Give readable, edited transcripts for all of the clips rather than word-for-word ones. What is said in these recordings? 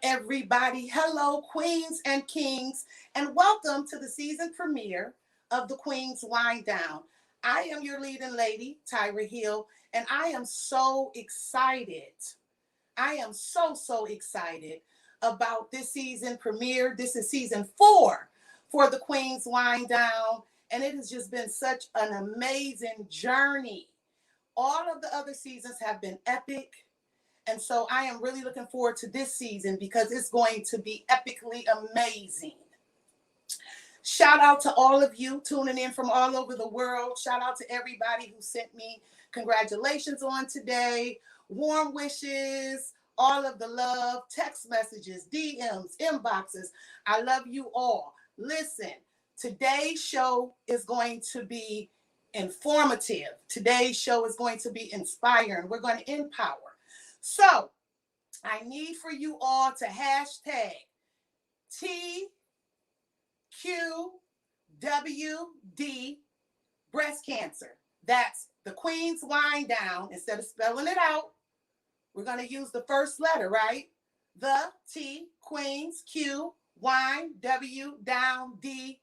everybody. Hello, queens and kings, and welcome to the season premiere of the Queen's Wind Down. I am your leading lady, Tyra Hill, and I am so excited. I am so excited about this season premiere. This is season 4 for the Queen's Wind Down, and it has just been such an amazing journey. All of the other seasons have been epic. And so I am really looking forward to this season because it's going to be epically amazing. Shout out to all of you tuning in from all over the world. Shout out to everybody who sent me congratulations on today, warm wishes, all of the love, text messages, DMs, inboxes. I love you all. Listen, today's show is going to be informative. Today's show is going to be inspiring. We're going to empower. So, I need for you all to hashtag TQWD breast cancer. That's the Queen's Wind Down. Instead of spelling it out, we're going to use the first letter, right? The T, Queen's, Q, Wind, W, Down, D,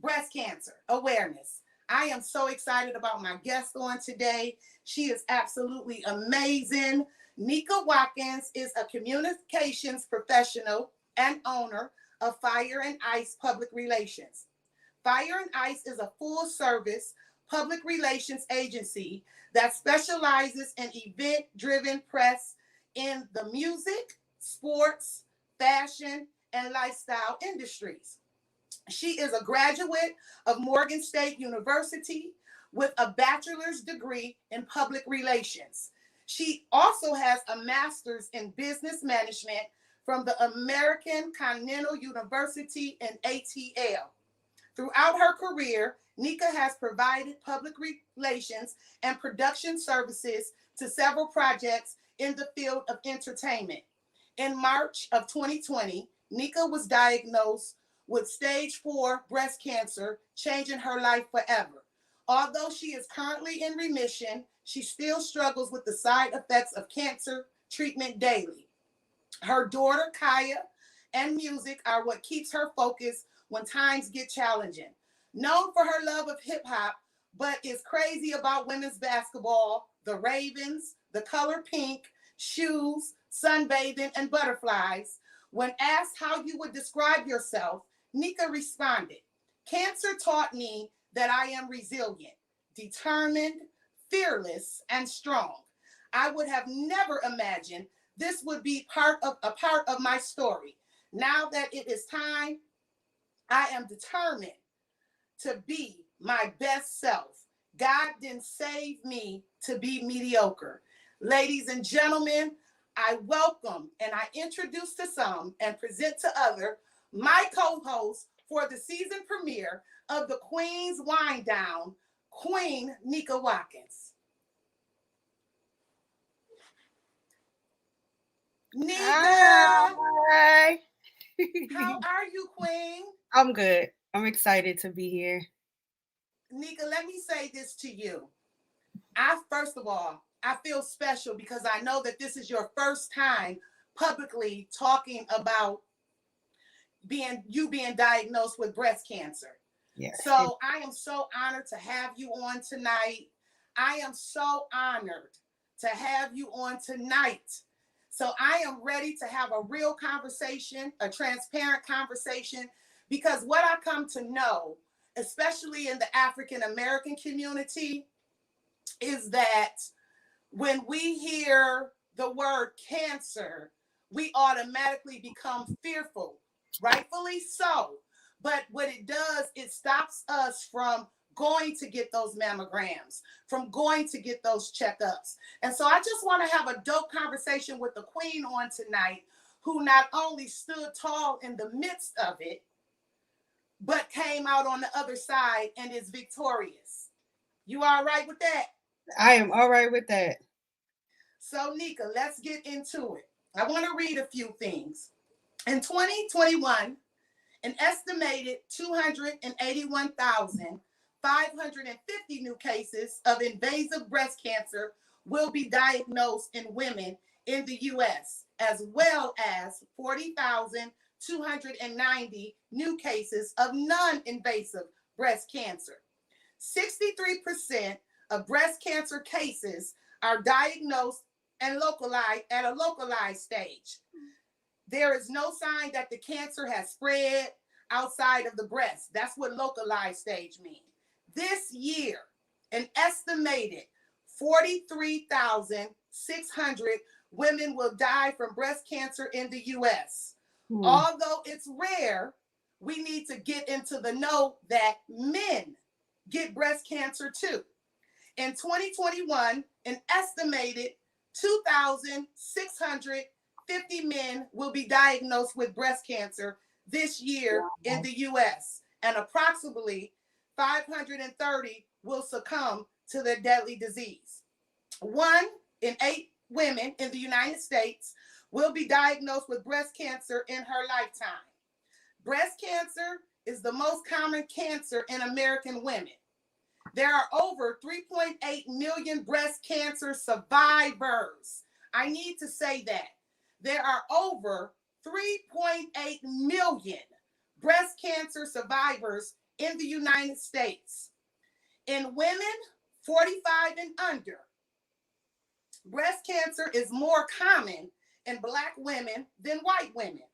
breast cancer awareness. I am so excited about my guest on today. She is absolutely amazing. Nika Watkins is a communications professional and owner of Fire and Ice Public Relations. Fire and Ice is a full-service public relations agency that specializes in event-driven press in the music, sports, fashion, and lifestyle industries. She is a graduate of Morgan State University with a bachelor's degree in public relations. She also has a master's in business management from the American Continental University in ATL. Throughout her career, Nika has provided public relations and production services to several projects in the field of entertainment. In March of 2020, Nika was diagnosed with stage 4 breast cancer, changing her life forever. Although she is currently in remission, she still struggles with the side effects of cancer treatment daily. Her daughter, Kaya, and music are what keeps her focused when times get challenging. Known for her love of hip hop, but is crazy about women's basketball, the Ravens, the color pink, shoes, sunbathing, and butterflies. When asked how you would describe yourself, Nika responded, "Cancer taught me that I am resilient, determined, fearless, and strong. I would have never imagined this would be a part of my story. Now that it is time, I am determined to be my best self. God didn't save me to be mediocre." Ladies and gentlemen, I welcome and I introduce to some and present to others my co-host for the season premiere of the Queen's Wind Down, Queen Nika Watkins. Nika, hi. how are you, Queen? I'm good. I'm excited to be here. Nika, let me say this to you. First of all, I feel special because I know that this is your first time publicly talking about being diagnosed with breast cancer. Yes. So I am so honored to have you on tonight. I am so honored to have you on tonight. So I am ready to have a real conversation, a transparent conversation, because what I come to know, especially in the African American community, is that when we hear the word cancer, we automatically become fearful, rightfully so. But what it does, it stops us from going to get those mammograms, from going to get those checkups. And so I just want to have a dope conversation with the queen on tonight, who not only stood tall in the midst of it, but came out on the other side and is victorious. You all right with that? I am all right with that. So, Nika, let's get into it. I want to read a few things. In 2021, an estimated 281,550 new cases of invasive breast cancer will be diagnosed in women in the U.S. as well as 40,290 new cases of non-invasive breast cancer. 63% of breast cancer cases are diagnosed and localized at a localized stage. There is no sign that the cancer has spread outside of the breast. That's what localized stage means. This year, an estimated 43,600 women will die from breast cancer in the U.S. Although it's rare, we need to get into the know that men get breast cancer too. In 2021, an estimated 2,650 men will be diagnosed with breast cancer this year in the U.S., and approximately 530 will succumb to the deadly disease. 1 in 8 women in the United States will be diagnosed with breast cancer in her lifetime. Breast cancer is the most common cancer in American women. There are over 3.8 million breast cancer survivors. I need to say that. There are over 3.8 million breast cancer survivors in the United States. In women 45 and under, breast cancer is more common in Black women than white women.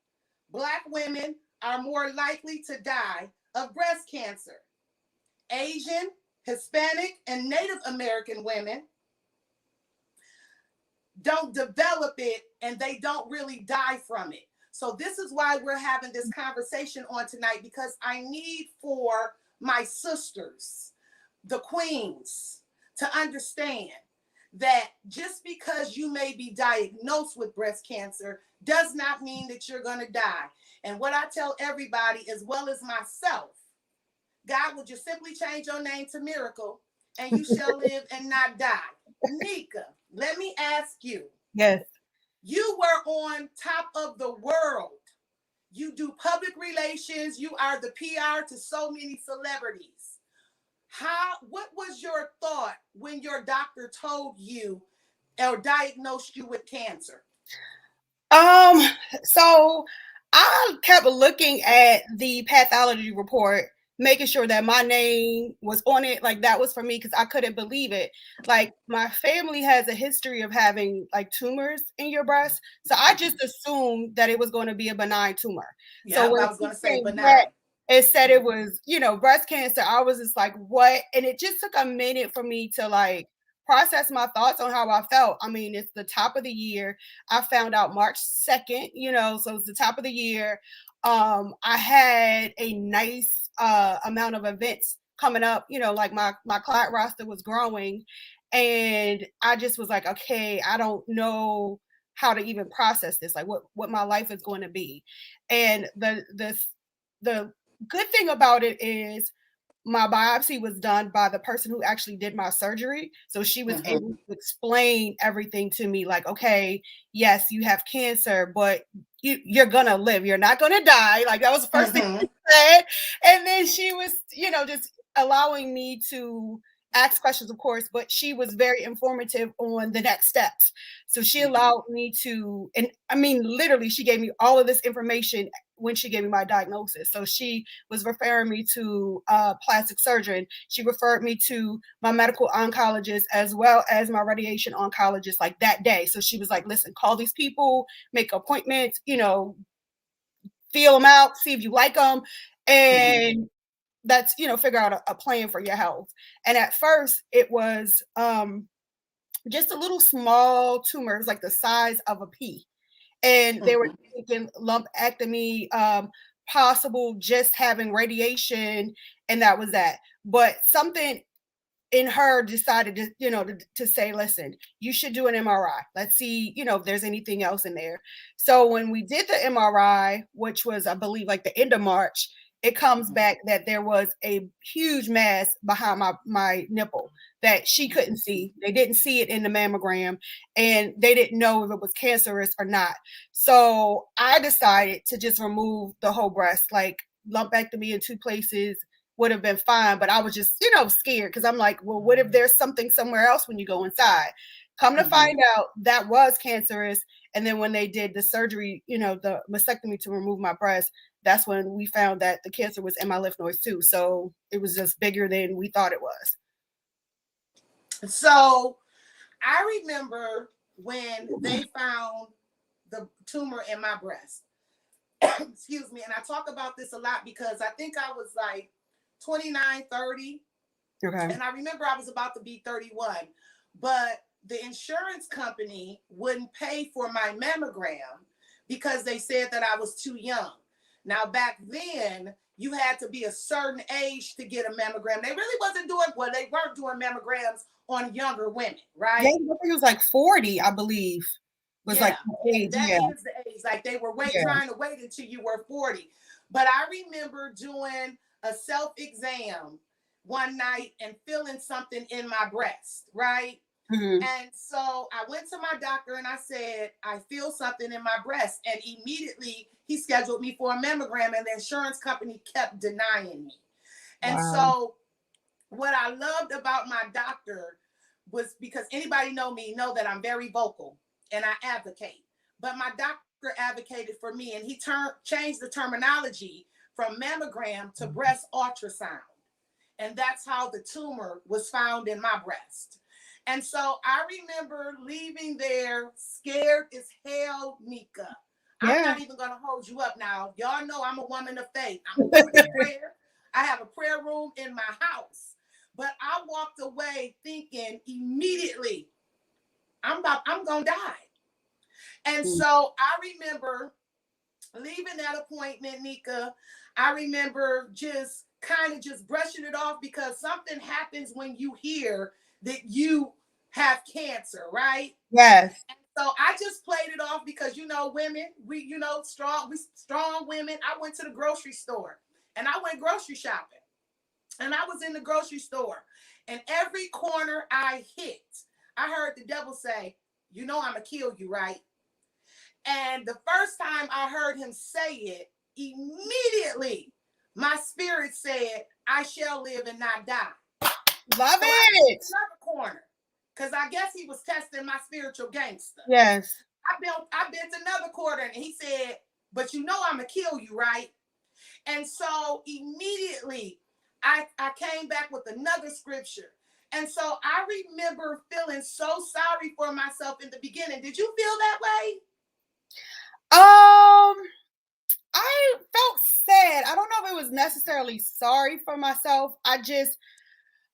Black women are more likely to die of breast cancer. Asian, Hispanic, and Native American women don't develop it and they don't really die from it. So this is why we're having this conversation on tonight, because I need for my sisters, the queens, to understand that just because you may be diagnosed with breast cancer does not mean that you're going to die. And what I tell everybody, as well as myself, God will just simply change your name to Miracle and you shall live and not die. Nika, let me ask you. Yes. You were on top of the world. You do public relations. You are the PR to so many celebrities. What was your thought when your doctor told you or diagnosed you with cancer? So I kept looking at the pathology report, making sure that my name was on it. Like that was for me, because I couldn't believe it. Like my family has a history of having like tumors in your breast. So I just assumed that it was going to be a benign tumor. Yeah, so when I was going to say benign. It said it was, breast cancer. I was just like, what? And it just took a minute for me to like process my thoughts on how I felt. I mean, it's the top of the year. I found out March 2nd, so it's the top of the year. I had a nice amount of events coming up, like my client roster was growing. And I just was like, okay, I don't know how to even process this, like what my life is going to be. And the good thing about it is my biopsy was done by the person who actually did my surgery. So she was able to explain everything to me, like, okay, yes, you have cancer, but you're going to live. You're not going to die. Like that was the first thing she said. And then she was, just allowing me to ask questions, of course, but she was very informative on the next steps. So she allowed me to, and I mean, literally, she gave me all of this information when she gave me my diagnosis. So she was referring me to a plastic surgeon. She referred me to my medical oncologist as well as my radiation oncologist like that day. So she was like, listen, call these people, make appointments, feel them out, see if you like them. And that's, figure out a plan for your health. And at first it was just a little small tumor. It was like the size of a pea. And they were thinking lumpectomy, possible just having radiation, and that was that. But something in her decided to say, listen, you should do an MRI. Let's see, if there's anything else in there. So when we did the MRI, which was, I believe, like the end of March, it comes back that there was a huge mass behind my nipple that she couldn't see. They didn't see it in the mammogram, and they didn't know if it was cancerous or not. So I decided to just remove the whole breast, like lumpectomy in 2 places would have been fine. But I was just, scared, because I'm like, well, what if there's something somewhere else when you go inside? Come to find out, that was cancerous. And then when they did the surgery, the mastectomy to remove my breast, that's when we found that the cancer was in my lymph nodes too. So it was just bigger than we thought it was. So I remember when they found the tumor in my breast. Excuse me. And I talk about this a lot because I think I was like 29, 30. Okay. And I remember I was about to be 31. But the insurance company wouldn't pay for my mammogram because they said that I was too young. Now, back then, you had to be a certain age to get a mammogram. They really they weren't doing mammograms on younger women, right? Yeah, I think it was like 40, I believe. Was like the age. That Yeah. is the age. Like they were trying to wait until you were 40. But I remember doing a self-exam one night and feeling something in my breast, right? Mm-hmm. And so I went to my doctor and I said, I feel something in my breast. And immediately he scheduled me for a mammogram, and the insurance company kept denying me. And so what I loved about my doctor was, because anybody know that I'm very vocal and I advocate. But my doctor advocated for me, and he changed the terminology from mammogram to breast ultrasound. And that's how the tumor was found in my breast. And so I remember leaving there scared as hell, Nika. Yeah. I'm not even going to hold you up now. Y'all know I'm a woman of faith. I'm a woman of prayer. I have a prayer room in my house. But I walked away thinking immediately, I'm going to die. And so I remember leaving that appointment, Nika. I remember just brushing it off, because something happens when you hear that you have cancer, right? Yes. And so I just played it off because, women, we strong women. I went to the grocery store and I went grocery shopping, and I was in the grocery store, and every corner I hit, I heard the devil say, I'm going to kill you, right? And the first time I heard him say it, immediately my spirit said, I shall live and not die. Love it. Another corner, because I guess he was testing my spiritual gangster. Yes. I bent another corner, and he said, but I'm going to kill you, right? And so immediately I came back with another scripture. And so I remember feeling so sorry for myself in the beginning. Did you feel that way? I felt sad. I don't know if it was necessarily sorry for myself.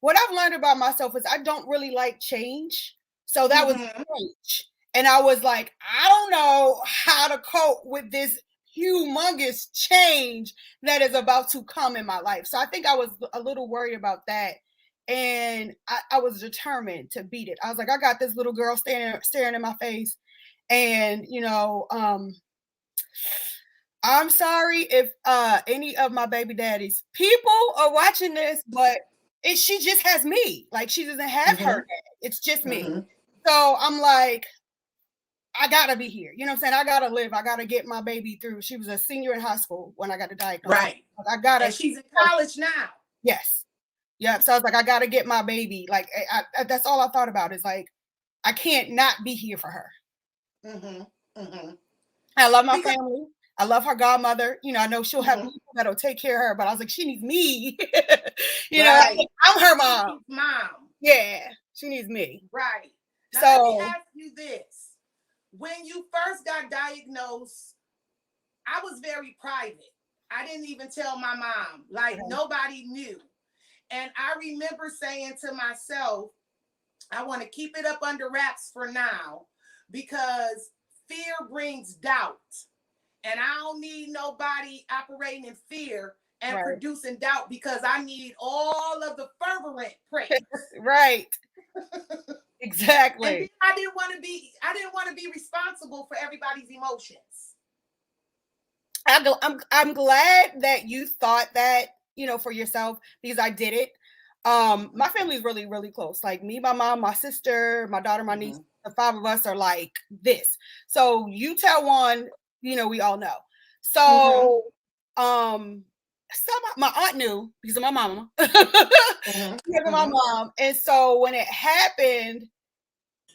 What I've learned about myself is I don't really like change. So that was change. And I was like, I don't know how to cope with this humongous change that is about to come in my life. So I think I was a little worried about that. And I was determined to beat it. I was like, I got this little girl staring in my face. And, I'm sorry if any of my baby daddies people are watching this, but she just has me. Like, she doesn't have her dad. It's just me. So I'm like, I gotta be here. You know what I'm saying? I gotta live. I gotta get my baby through. She was a senior in high school when I got the diagnosis. Right. And she's in college now. Yes. Yeah. So I was like, I gotta get my baby. Like, I that's all I thought about, is like, I can't not be here for her. I love my family. I love her godmother. I know she'll have people that'll take care of her, but I was like, she needs me. I'm her mom. Mom. Yeah, she needs me. Right. Now, So let me ask you this. When you first got diagnosed, I was very private. I didn't even tell my mom. Like, nobody knew. And I remember saying to myself, I want to keep it up under wraps for now, because fear brings doubt. And I don't need nobody operating in fear and producing doubt, because I need all of the fervent praise. Right. Exactly. And I didn't want to be responsible for everybody's emotions. I'm glad that you thought that, for yourself, because I did it. My family is really, really close. Like, me, my mom, my sister, my daughter, my niece, the 5 of us are like this. So you tell one, we all know. So, my aunt knew because of my mama, because of my mom. And so when it happened,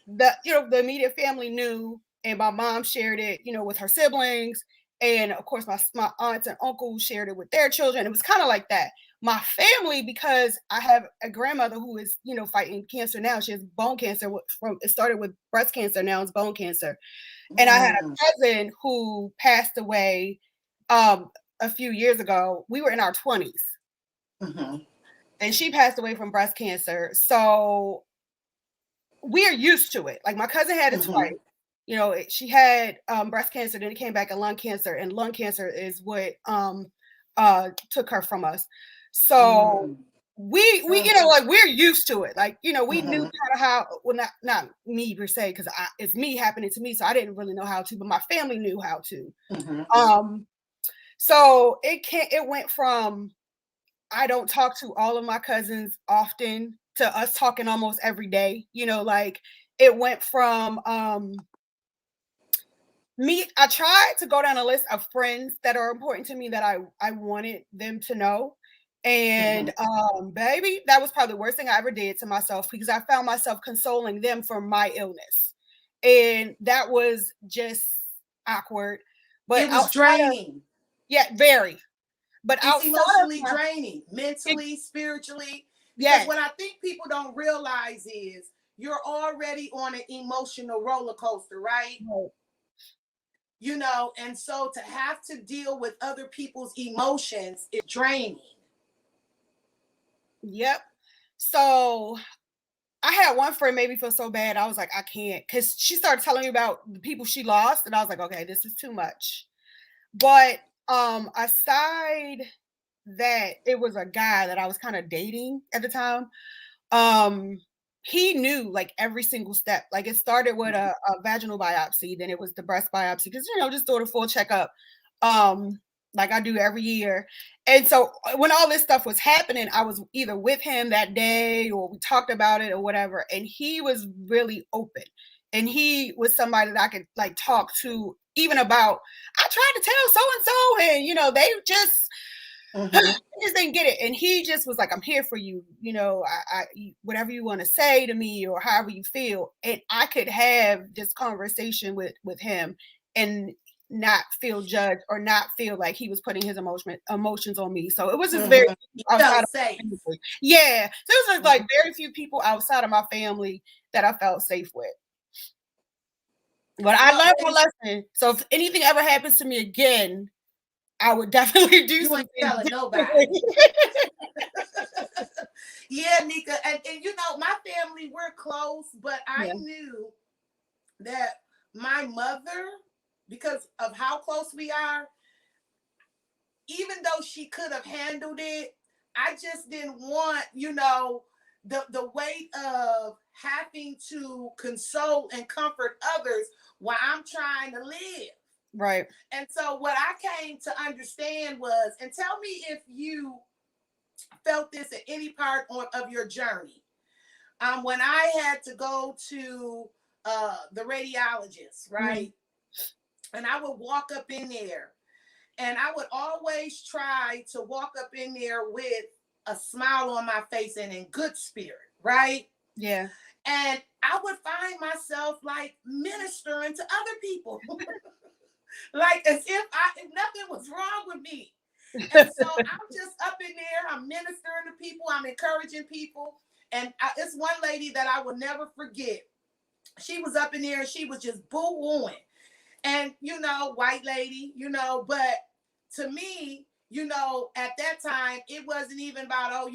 the immediate family knew, and my mom shared it, with her siblings. And of course, my aunts and uncles shared it with their children. It was kind of like that. My family, because I have a grandmother who is, fighting cancer now. She has bone cancer. It started with breast cancer. Now it's bone cancer. And I had a cousin who passed away a few years ago. We were in our 20s. Mm-hmm. And she passed away from breast cancer. So we're used to it. Like my cousin had it twice. She had breast cancer, then it came back and lung cancer. And lung cancer is what took her from us. So we we're used to it. Like, we knew kind of how, well, not me per se, because it's me happening to me. So I didn't really know how to, but my family knew how to. So it went from, I don't talk to all of my cousins often to us talking almost every day. Like it went from I tried to go down a list of friends that are important to me that I wanted them to know. And baby, that was probably the worst thing I ever did to myself, because I found myself consoling them for my illness. And that was just awkward. But it was draining. Yeah, very. But it's emotionally draining, mentally, spiritually. Because what I think people don't realize is you're already on an emotional roller coaster, right? And so to have to deal with other people's emotions is draining. Yep. So I had one friend made me feel so bad. I was like, I can't, because she started telling me about the people she lost, and I was like, okay, this is too much. But aside that, it was a guy that I was kind of dating at the time. He knew like every single step. Like it started with a vaginal biopsy, then it was the breast biopsy, because just do a full checkup, like I do every year. And so when all this stuff was happening, I was either with him that day or we talked about it or whatever. And he was really open. And he was somebody that I could like talk to even about, I tried to tell so-and-so, and they just didn't get it. And he just was like, I'm here for you. I whatever you want to say to me or however you feel. And I could have this conversation with him and not feel judged or not feel like he was putting his emotions on me. So it was just very outside of safe. Yeah. So it was like very few people outside of my family that I felt safe with. But I learned my lesson. So if anything ever happens to me again, I would definitely do something. You ain't telling nobody. Yeah, Nika. And my family, we're close, but I knew that my mother, because of how close we are, even though she could have handled it, I just didn't want, the weight of having to console and comfort others while I'm trying to live. Right. And so what I came to understand was, and tell me if you felt this at any part of your journey. When I had to go to the radiologist, right? And I would walk up in there, and I would always try to walk up in there with a smile on my face and in good spirit, right? Yeah. And I would find myself like ministering to other people. Like as if nothing was wrong with me. And so I'm just up in there, I'm ministering to people, I'm encouraging people. And it's one lady that I will never forget. She was up in there and she was just boo-wooing. And, white lady, but to me, at that time, it wasn't even about,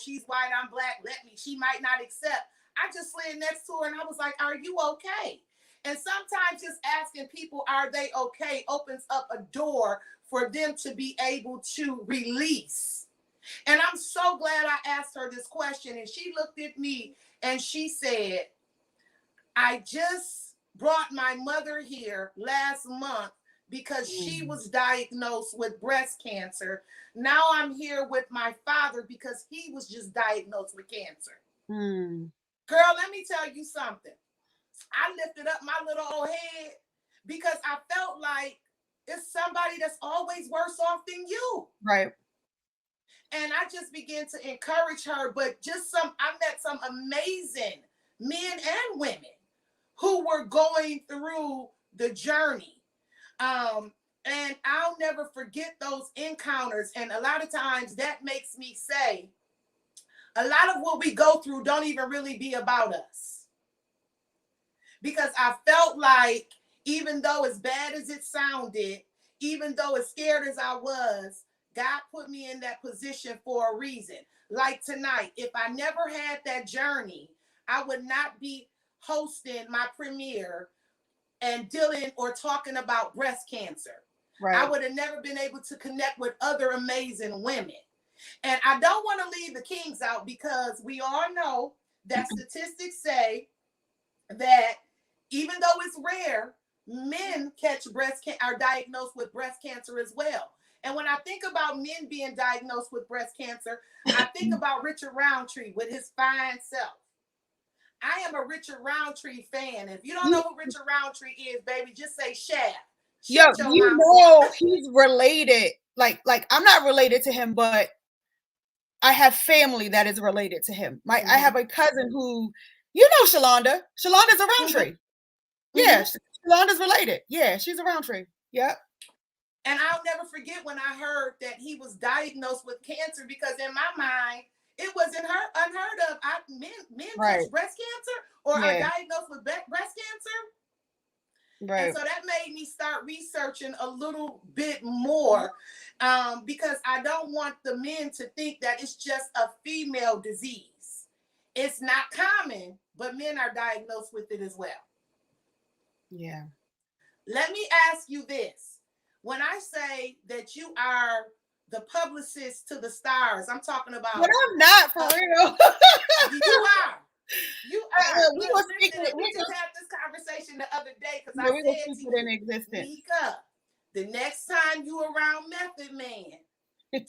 she's white, I'm black, she might not accept. I just slid next to her and I was like, are you okay? And sometimes just asking people, are they okay, opens up a door for them to be able to release. And I'm so glad I asked her this question. And she looked at me and she said, I just brought my mother here last month because she was diagnosed with breast cancer. Now I'm here with my father because he was just diagnosed with cancer. Girl, let me tell you something. I lifted up my little old head because I felt like it's somebody that's always worse off than you. Right. And I just began to encourage her, but I met some amazing men and women who were going through the journey. And I'll never forget those encounters. And a lot of times that makes me say, a lot of what we go through don't even really be about us. Because I felt like, even though as bad as it sounded, even though as scared as I was, God put me in that position for a reason. Like tonight, if I never had that journey, I would not be hosting my premiere and dealing or talking about breast cancer. Right. I would have never been able to connect with other amazing women. And I don't want to leave the kings out, because we all know that statistics say that even though it's rare, men are diagnosed with breast cancer as well. And when I think about men being diagnosed with breast cancer, I think about Richard Roundtree with his fine self. I am a Richard Roundtree fan. If you don't know who Richard Roundtree is, baby, just say Shaft. Yo, you know he's related. Like I'm not related to him, but I have family that is related to him. I have a cousin who, you know, Shalonda. Shalonda's a Roundtree. Yeah, Shalonda's related. Yeah, she's a Roundtree. Yep. And I'll never forget when I heard that he was diagnosed with cancer, because in my mind, it wasn't unheard of. Men catch breast cancer or are diagnosed with breast cancer. Right. And so that made me start researching a little bit more, because I don't want the men to think that it's just a female disease. It's not common, but men are diagnosed with it as well. Yeah. Let me ask you this. When I say that you are the publicist to the stars, I'm talking about... But I'm not, for real. You are. You are. We just had this conversation the other day, because I said to you, Nika, the next time you around Method Man,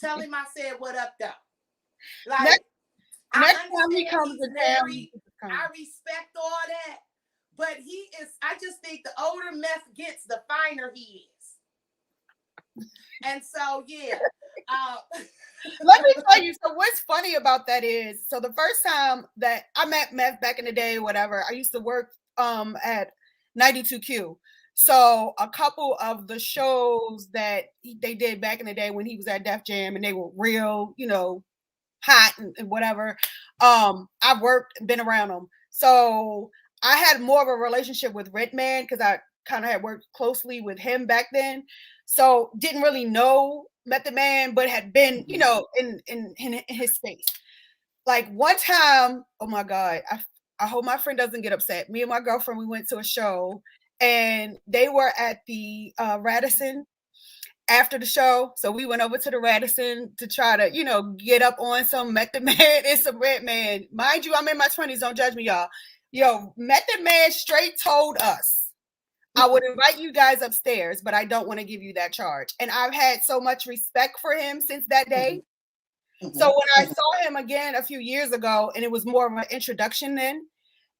tell him I said, what up, though? Like, next time he comes to married, I respect all that. But I just think the older Meth gets, the finer he is. And so, yeah. Let me tell you, so what's funny about that is, so the first time that I met Meth back in the day, whatever, I used to work at 92Q. So a couple of the shows that they did back in the day when he was at Def Jam, and they were real, you know, hot and whatever, I've been around them. So I had more of a relationship with Redman, because I kind of had worked closely with him back then. So didn't really know Method Man, but had been, you know, in his space. Like one time, oh my God, I hope my friend doesn't get upset. Me and my girlfriend, we went to a show, and they were at the Radisson after the show. So we went over to the Radisson to try to, you know, get up on some Method Man and some Redman. Mind you, I'm in my 20s. Don't judge me, y'all. Yo, Method Man straight told us, I would invite you guys upstairs, but I don't want to give you that charge. And I've had so much respect for him since that day. So when I saw him again a few years ago, and it was more of an introduction then,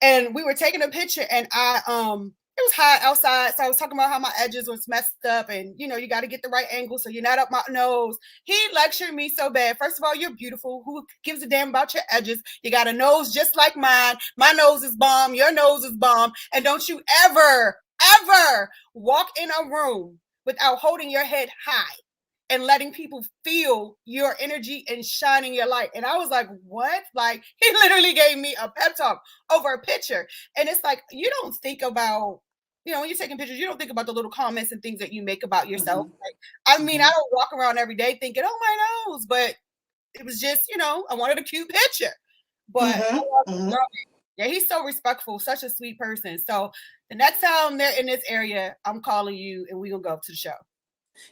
and we were taking a picture, and it was hot outside, so I was talking about how my edges was messed up, and you know, you got to get the right angle so you're not up my nose. He lectured me so bad. First of all, you're beautiful. Who gives a damn about your edges? You got a nose just like mine. My nose is bomb. Your nose is bomb. And don't you ever walk in a room without holding your head high and letting people feel your energy and shining your light. And I was like, what? Like, he literally gave me a pep talk over a picture. And it's like, you don't think about, you know, when you're taking pictures, you don't think about the little comments and things that you make about yourself. Like, I mean, I don't walk around every day thinking, oh, my nose, but it was just, you know, I wanted a cute picture. But yeah, he's so respectful, such a sweet person. So the next time they're in this area, I'm calling you and we're going to go to the show.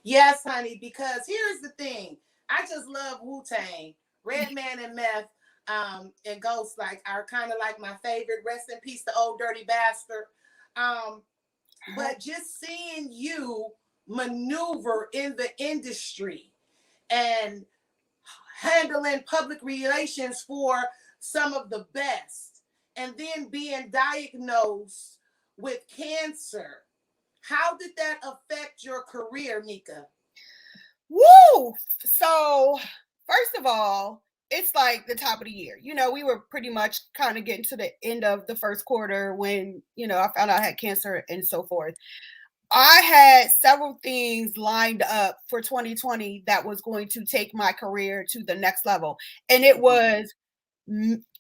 Yes, honey, because here's the thing. I just love Wu-Tang. Redman and Meth and Ghost are kind of like my favorite. Rest in peace, the old dirty bastard. But just seeing you maneuver in the industry and handling public relations for some of the best, and then being diagnosed with cancer. How did that affect your career, Nika? Woo! So, first of all, it's like the top of the year. You know, we were pretty much kind of getting to the end of the first quarter when, you know, I found out I had cancer and so forth. I had several things lined up for 2020 that was going to take my career to the next level. And it was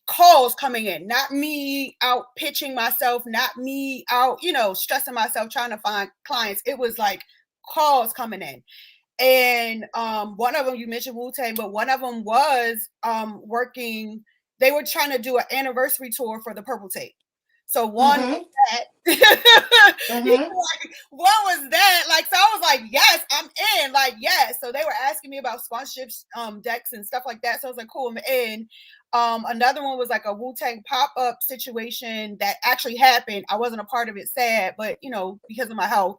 calls coming in, not me out pitching myself, not me out, stressing myself trying to find clients. It was like calls coming in. And one of them, you mentioned Wu-Tang, but one of them was working. They were trying to do an anniversary tour for the Purple Tape. So one Mm-hmm. was that. Mm-hmm. One was that. Like, so I was like, yes, I'm in. Like, yes. So they were asking me about sponsorships, decks and stuff like that. So I was like, cool, I'm in. Another one was like a Wu-Tang pop-up situation that actually happened. I wasn't a part of it, sad, but because of my health.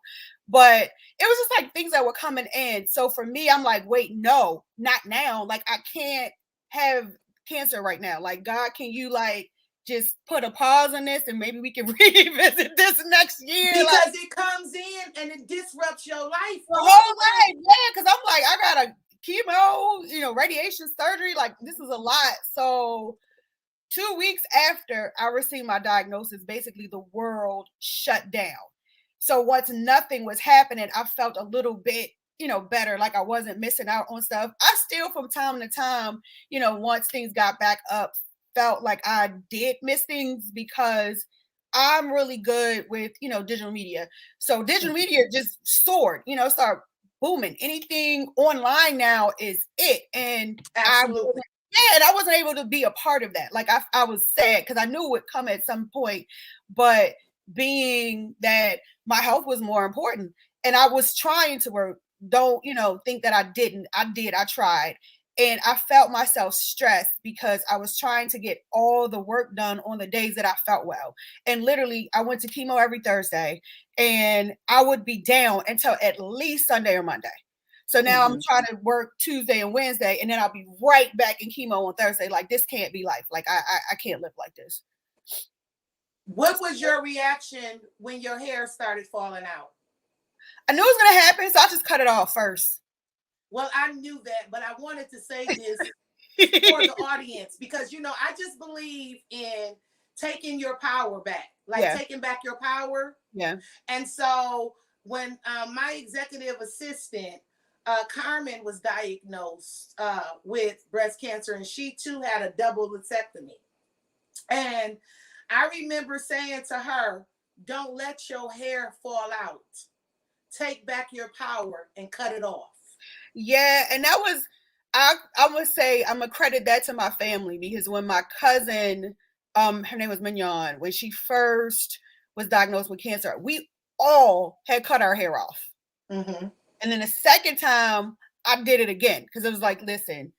But it was just like things that were coming in. So for me, I'm like, wait, no, not now. Like, I can't have cancer right now. Like, God, can you like just put a pause on this and maybe we can revisit this next year? Because it comes in and it disrupts your life. The whole life, yeah. Because I'm like, I got a chemo, radiation surgery. Like, this is a lot. So 2 weeks after I received my diagnosis, basically the world shut down. So once nothing was happening, I felt a little bit, better, like I wasn't missing out on stuff. I still, from time to time, once things got back up, felt like I did miss things because I'm really good with, digital media. So digital media just soared, started booming. Anything online now is it. And Absolutely. and I wasn't able to be a part of that. Like, I was sad because I knew it would come at some point, but being that my health was more important and I was trying to work, don't, think that I didn't. I did. I tried. And I felt myself stressed because I was trying to get all the work done on the days that I felt well. And literally, I went to chemo every Thursday and I would be down until at least Sunday or Monday. So now I'm trying to work Tuesday and Wednesday, and then I'll be right back in chemo on Thursday. Like, this can't be life. Like, I can't live like this. What was your reaction when your hair started falling out? I knew it was going to happen, so I just cut it off first. Well, I knew that, but I wanted to say this for the audience because, I just believe in taking your power back, like taking back your power. Yeah. And so when my executive assistant, Carmen, was diagnosed with breast cancer, and she too had a double mastectomy. And I remember saying to her, don't let your hair fall out. Take back your power and cut it off. Yeah, and that was, I would say I'm gonna credit that to my family because when my cousin, her name was Mignon, when she first was diagnosed with cancer, we all had cut our hair off. Mm-hmm. And then the second time I did it again because it was like, listen,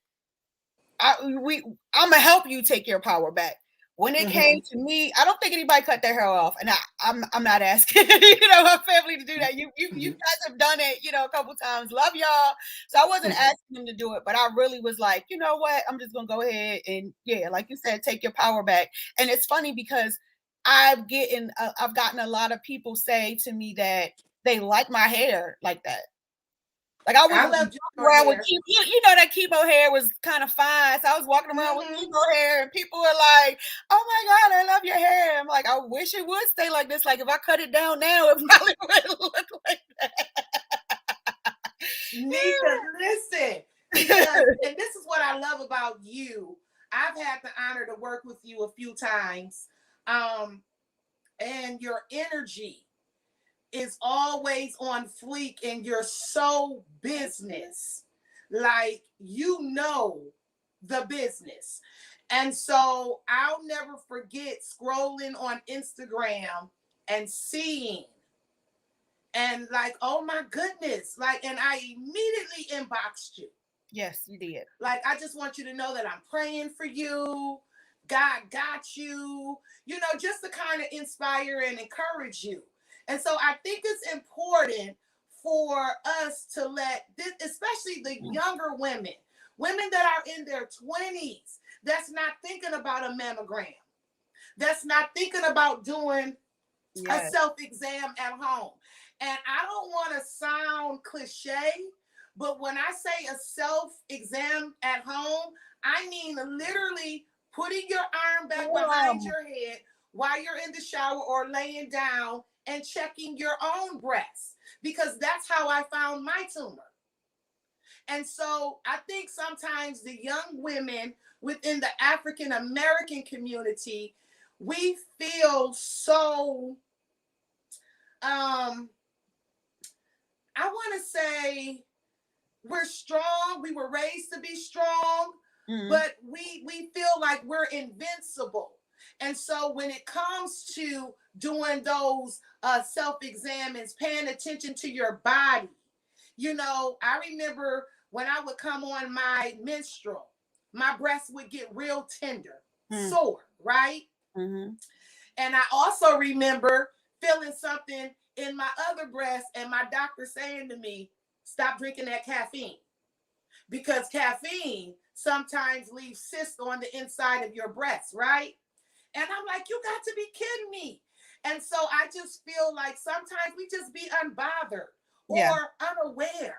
I'm gonna help you take your power back. When it came to me, I don't think anybody cut their hair off, and I'm not asking my family to do that. You guys have done it, a couple times. Love y'all. So I wasn't asking them to do it, but I really was like, you know what? I'm just gonna go ahead and like you said, take your power back. And it's funny because I've gotten a lot of people say to me that they like my hair like that. Like, I was walking around with that chemo hair was kind of fine. So I was walking around with chemo hair, and people were like, "Oh my God, I love your hair." I'm like, I wish it would stay like this. Like, if I cut it down now, it probably wouldn't look like that. Nika, listen, because, and this is what I love about you. I've had the honor to work with you a few times, and your energy is always on fleek, and you're so business, like the business. And so I'll never forget scrolling on Instagram and seeing and like, oh my goodness, like, and I immediately inboxed you. Yes, you did. Like, I just want you to know that I'm praying for you. God got you, just to kind of inspire and encourage you. And so I think it's important for us to let this, especially the younger women that are in their 20s, that's not thinking about a mammogram, that's not thinking about doing a self-exam at home. And I don't want to sound cliche, but when I say a self-exam at home, I mean literally putting your arm back behind your head while you're in the shower or laying down and checking your own breasts. because that's how I found my tumor. And so I think sometimes the young women within the African American community, we feel so, I want to say, we're strong. We were raised to be strong, but we feel like we're invincible. And so when it comes to doing those self-examines, paying attention to your body, you know, I remember when I would come on my menstrual, my breasts would get real tender, sore, right? Mm-hmm. And I also remember feeling something in my other breast and my doctor saying to me, stop drinking that caffeine, because caffeine sometimes leaves cysts on the inside of your breast, right? And I'm like, you got to be kidding me. And so I just feel like sometimes we just be unbothered or unaware.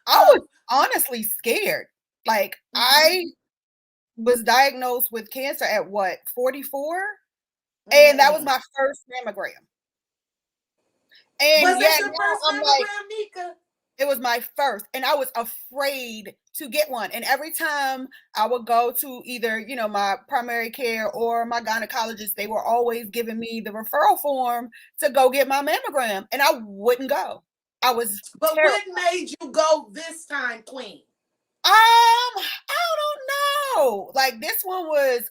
I was honestly scared. Like, I was diagnosed with cancer at what, 44? And that was my first mammogram. And was that your first I'm mammogram, like, Nika? it was my first, and I was afraid to get one. And every time I would go to either, you know, my primary care or my gynecologist, they were always giving me the referral form to go get my mammogram, and I wouldn't go. I was But terrified. what made you go this time, Queen? I don't know. Like, this one was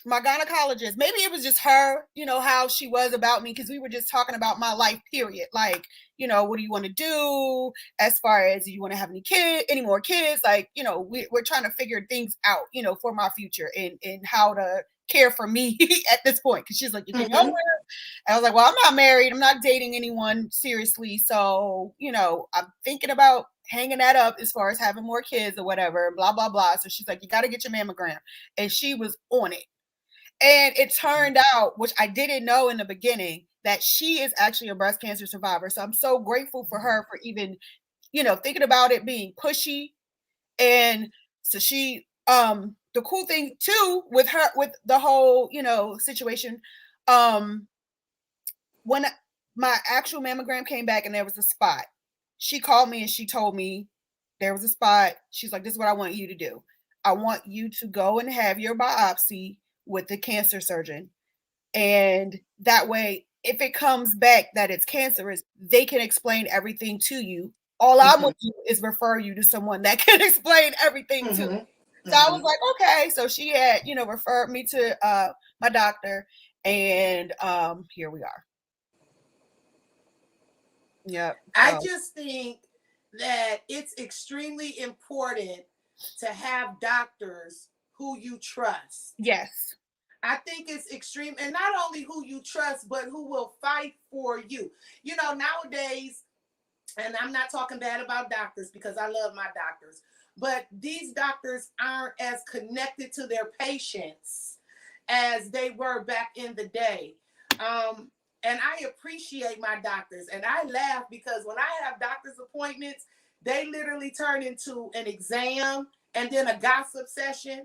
my gynecologist. Maybe it was just her, you know, how she was about me, because we were just talking about my life, period. Like, you know, what do you want to do as far as, do you want to have any more kids? Like, you know, we're trying to figure things out, you know, for my future and how to care for me at this point. Because she's like, you can go where? I was like, well, I'm not married. I'm not dating anyone seriously. So, you know, I'm thinking about hanging that up as far as having more kids or whatever, blah, blah, blah. So she's like, you got to get your mammogram. And she was on it. And it turned out, which I didn't know in the beginning, that she is actually a breast cancer survivor. So I'm so grateful for her for even, you know, thinking about it, being pushy. And so she, the cool thing too with her, with the whole, you know, situation, when my actual mammogram came back and there was a spot, she called me and she told me there was a spot. She's like, this is what I want you to do. I want you to go and have your biopsy with the cancer surgeon. And that way, if it comes back that it's cancerous, they can explain everything to you. All I'm going to do is refer you to someone that can explain everything to you. So I was like, okay. So she had, you know, referred me to my doctor, and here we are. Yep. I just think that it's extremely important to have doctors who you trust. Yes. I think it's extreme, and not only who you trust, but who will fight for you. You know, nowadays, and I'm not talking bad about doctors because I love my doctors, but these doctors aren't as connected to their patients as they were back in the day. And I appreciate my doctors, and I laugh because when I have doctor's appointments, they literally turn into an exam and then a gossip session.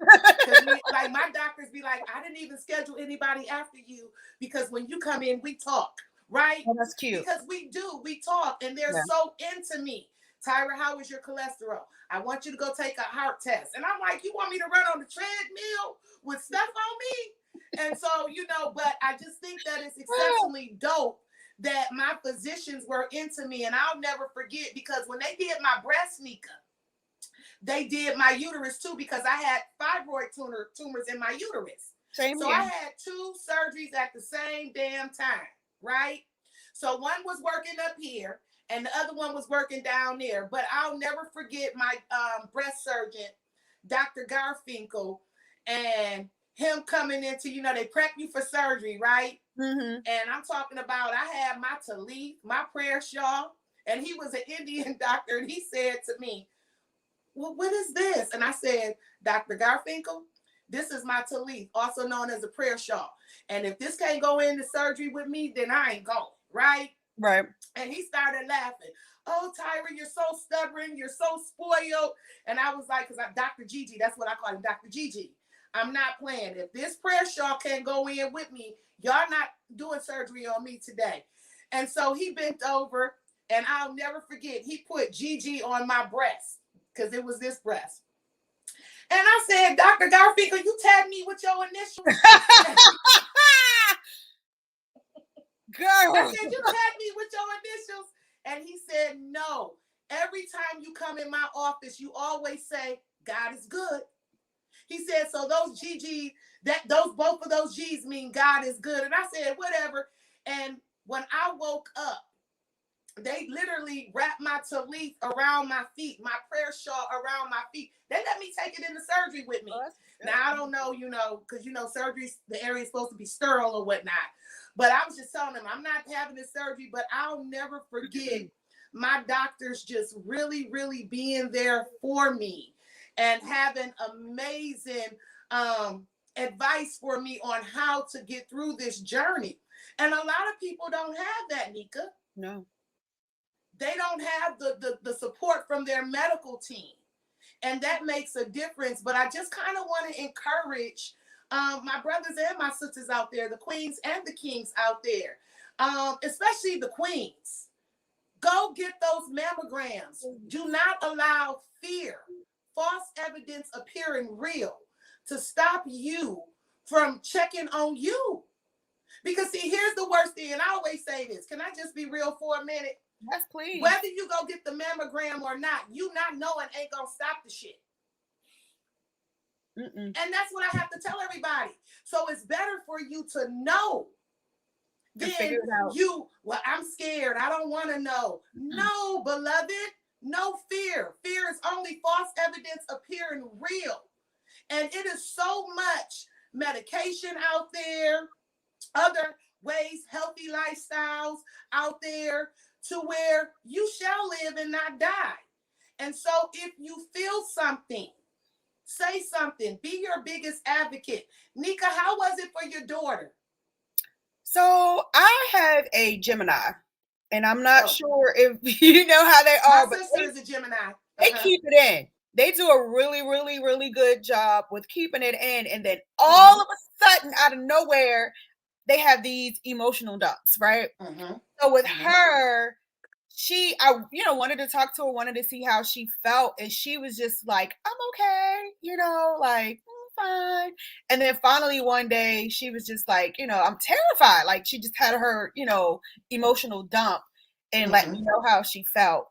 Like, my doctors be like, I didn't even schedule anybody after you because when you come in, we talk, right? Oh, that's cute. Because we talk, and they're so into me. Tyra, how is your cholesterol? I want you to go take a heart test. And I'm like, you want me to run on the treadmill with stuff on me? And so, you know, but I just think that it's exceptionally dope that my physicians were into me. And I'll never forget, because when they did my breast, Nika, they did my uterus too, because I had fibroid tumors in my uterus. Same so here. I had 2 surgeries at the same damn time, right? So one was working up here and the other one was working down there. But I'll never forget my breast surgeon, Dr. Garfinkel, and him coming into, you know, they prep you for surgery, right? And I'm talking about, I had my tallit, my prayer shawl, and he was an Indian doctor, and he said to me, well, what is this? And I said, Dr. Garfinkel, this is my tallit, also known as a prayer shawl. And if this can't go into surgery with me, then I ain't going, right? Right. And he started laughing. Oh, Tyra, you're so stubborn. You're so spoiled. And I was like, because I'm Dr. Gigi. That's what I call him, Dr. Gigi. I'm not playing. If this prayer shawl can't go in with me, y'all not doing surgery on me today. And so he bent over, and I'll never forget, he put Gigi on my breast, because it was this breast. And I said, Dr. Garfinkel, you tag me with your initials? Girl. I said, you tag me with your initials? And he said, no. Every time you come in my office, you always say, God is good. He said, so those GG, both of those G's mean God is good. And I said, whatever. And when I woke up, they literally wrapped my tallit around my feet, my prayer shawl around my feet. They let me take it into surgery with me. Now, I don't know, because, surgery, the area is supposed to be sterile or whatnot. But I was just telling them, I'm not having this surgery, but I'll never forget my doctors just really, really being there for me and having amazing advice for me on how to get through this journey. And a lot of people don't have that, Nika. No. They don't have the support from their medical team. And that makes a difference. But I just kind of want to encourage my brothers and my sisters out there, the queens and the kings out there, especially the queens. Go get those mammograms. Do not allow fear, false evidence appearing real, to stop you from checking on you. Because, see, here's the worst thing, and I always say this. Can I just be real for a minute? Yes, please. Whether you go get the mammogram or not, you not knowing ain't gonna stop the shit. And that's what I have to tell everybody. So it's better for you to know than you, well, I'm scared. I don't want to know. No, beloved, no fear. Fear is only false evidence appearing real. And it is so much medication out there, other ways, healthy lifestyles out there, to where you shall live and not die. And so if you feel something, say something. Be your biggest advocate. Nika, how was it for your daughter? So I have a Gemini, and I'm not sure if you know how they are. My sister is a Gemini. They keep it in. They do a really, really, really good job with keeping it in. And then all of a sudden, out of nowhere, they have these emotional dumps, right? So with her, I wanted to talk to her, wanted to see how she felt. And she was just like, I'm okay, like, I'm fine. And then finally one day she was just like, I'm terrified. Like, she just had her, emotional dump and let me know how she felt.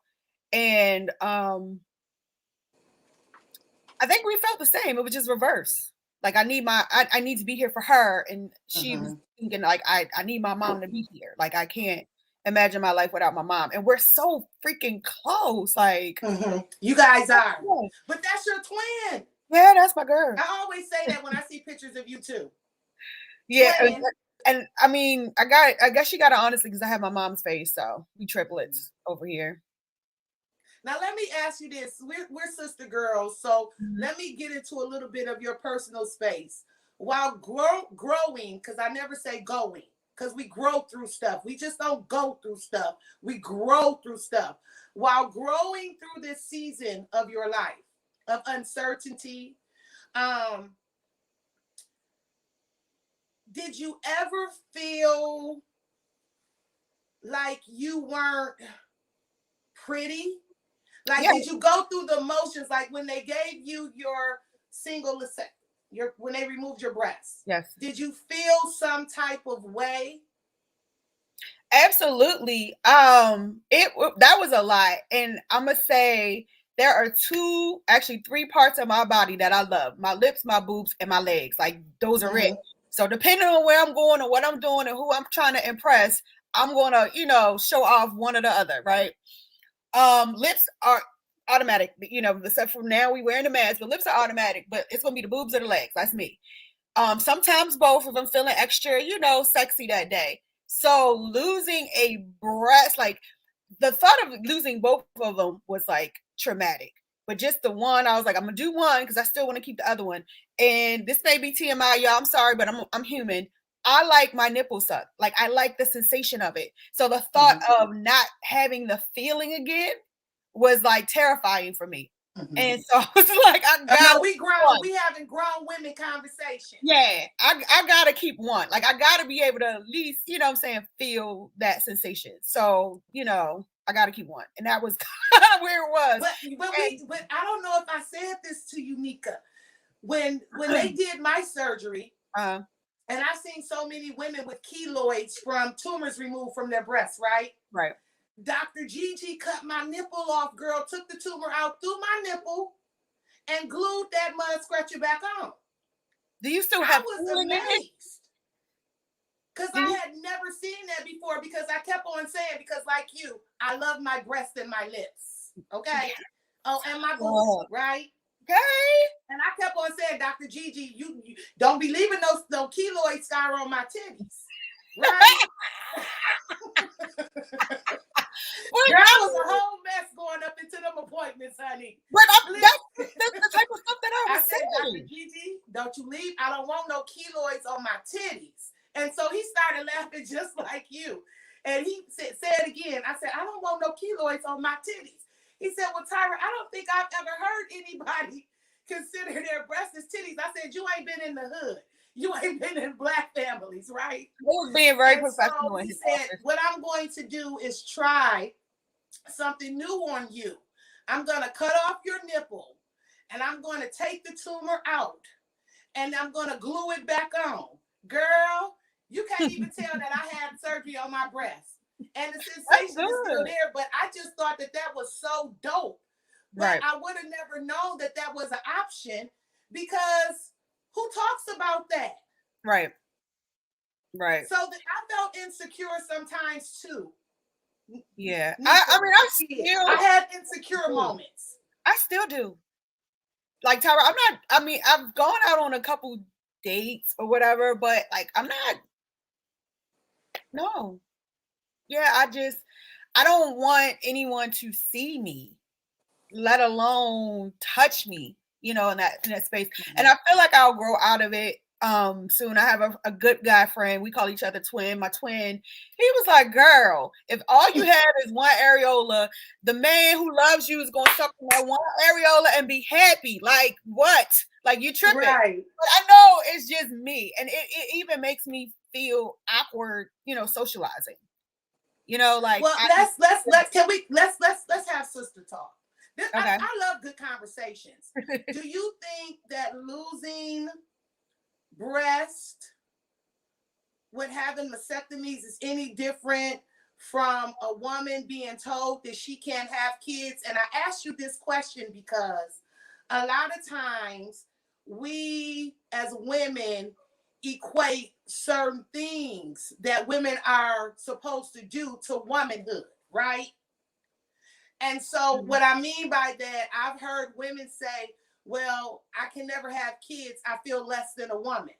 And I think we felt the same. It was just reverse. Like, I need to be here for her. And she was thinking, like, I need my mom to be here. Like, I can't imagine my life without my mom. And we're so freaking close. Like, you guys are. But that's your twin. Yeah, that's my girl. I always say that when I see pictures of you too. Yeah. And I mean, I guess she got it honestly because I have my mom's face. So we triplets over here. Now, let me ask you this. We're sister girls, so let me get into a little bit of your personal space. While growing, because I never say going, because we grow through stuff. We just don't go through stuff. We grow through stuff. While growing through this season of your life, of uncertainty, did you ever feel like you weren't pretty? Like, did you go through the motions, like when they gave you your single when they removed your breasts? Yes. Did you feel some type of way? Absolutely. That was a lot. And I'm gonna say there are three parts of my body that I love: my lips, my boobs, and my legs. Like, those are it. So depending on where I'm going and what I'm doing and who I'm trying to impress, I'm gonna, show off one or the other, right? Lips are automatic, except for now we wearing the mask, but lips are automatic, but it's gonna be the boobs or the legs. That's me. Sometimes both if I'm feeling extra, sexy that day. So losing a breast, like the thought of losing both of them was like traumatic. But just the one, I was like, I'm gonna do one because I still want to keep the other one. And this may be TMI, y'all. I'm sorry, but I'm human. I like my nipple suck. Like, I like the sensation of it. So the thought of not having the feeling again was like terrifying for me. Mhm. And so I was like, I No, gotta we keep grown. one. We having grown women conversation. Yeah, I gotta keep one. Like, I gotta be able to at least, you know what I'm saying, feel that sensation. So, you know, I gotta keep one. And that was kind of where it was. But I don't know if I said this to you, Nika. When they did my surgery, and I've seen so many women with keloids from tumors removed from their breasts, right? Right. Dr. Gigi cut my nipple off, girl, took the tumor out through my nipple and glued that mud scratcher back on. Do you still have? I was amazed. Because I had never seen that before, because I kept on saying, because like you, I love my breasts and my lips. Okay. Oh, and my boobs, right? Okay. And I kept on saying, Dr. Gigi, you don't be leaving no keloid scar on my titties. Right? Girl, I was a whole mess going up into them appointments, honey. But that's the type of stuff that I was saying. Dr. Gigi, don't you leave. I don't want no keloids on my titties. And so he started laughing just like you. And he said again, I said, I don't want no keloids on my titties. He said, well, Tyra, I don't think I've ever heard anybody consider their breasts as titties. I said, you ain't been in the hood. You ain't been in black families, right? He was being very professional. So he said, what I'm going to do is try something new on you. I'm going to cut off your nipple, and I'm going to take the tumor out, and I'm going to glue it back on. Girl, you can't even tell that I had surgery on my breast. And the sensation is still there, but I just thought that was so dope. But I would have never known that was an option, because who talks about that? Right. Right. So that I felt insecure sometimes too. Yeah. I had insecure moments. I still do. Like, Tyra, I've gone out on a couple dates or whatever, but like, no. Yeah, I don't want anyone to see me, let alone touch me, you know, in that space. Mm-hmm. And I feel like I'll grow out of it soon. I have a good guy friend. We call each other twin. My twin, he was like, girl, if all you have is one areola, the man who loves you is going to suck on that one areola and be happy. Like, what? Like, you tripping. Right. But I know it's just me. And it even makes me feel awkward, you know, socializing. You know, like, well, let's have sister talk. Okay. I love good conversations. Do you think that losing breast with having mastectomies is any different from a woman being told that she can't have kids? And I ask you this question because a lot of times we as women equate certain things that women are supposed to do to womanhood, right? And so what I mean by that, I've heard women say, well, I can never have kids. I feel less than a woman.